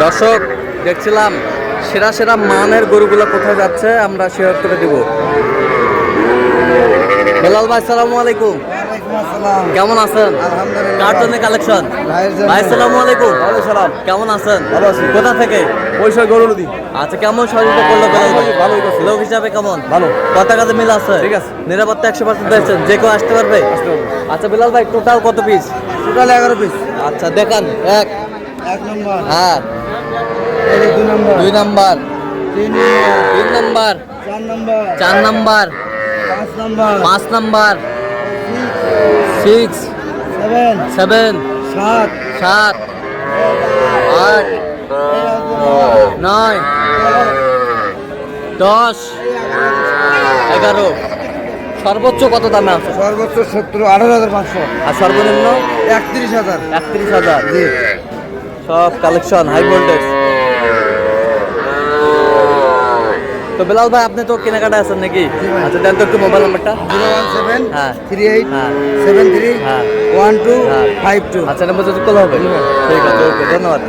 দর্শক দেখছিলাম সেরা সেরা মানের গরুগুলো কোথায় যাচ্ছে আমরা শেয়ার করে দিব। বেলাল ভাই আসসালামু আলাইকুম, কেমন আছেন? কার জন্য কালেকশন? ভাই আসসালামু আলাইকুম। কেমন আছেন? কোথা থেকে? গরু নদী। আচ্ছা, কেমন সহযোগিতা করলো বেলাল ভাই? ভালোই করছে। লোক হিসাবে কেমন? ভালো। কত টাকাতে মিল আছে? ঠিক আছে। নিরাপত্তা 100% দিয়েছেন, যে কেউ আসতে পারবে? আচ্ছা বেলাল ভাই, টোটাল কত পিস? Total 11 piece. আচ্ছা দেখান। এক নম্বর, হ্যাঁ, 2 নম্বর, 2 নাম্বার, 3 নম্বর, 3 নাম্বার, 4 নম্বর, 4 নাম্বার, 5 নম্বর, 5 নাম্বার, 6, 7, 7, 7, 8, 9, 10, 11। সর্বোচ্চ কত দামে আছে? সর্বোচ্চ 18,500 আর সর্বনিম্ন 31,000। 31,000। জি। সব কালেকশন হাই ভোল্টেজ। তো বেলাল ভাই, আপনি তো কেনাকাটা আছেন নাকি? ভাই। আচ্ছা দেন তো একটু মোবাইল নাম্বারটা। 017 হ্যাঁ 38 হ্যাঁ 73 হ্যাঁ 12 হ্যাঁ। 52। আচ্ছা, নাম্বার যদি কল হবে। ঠিক আছে, ওকে, ধন্যবাদ।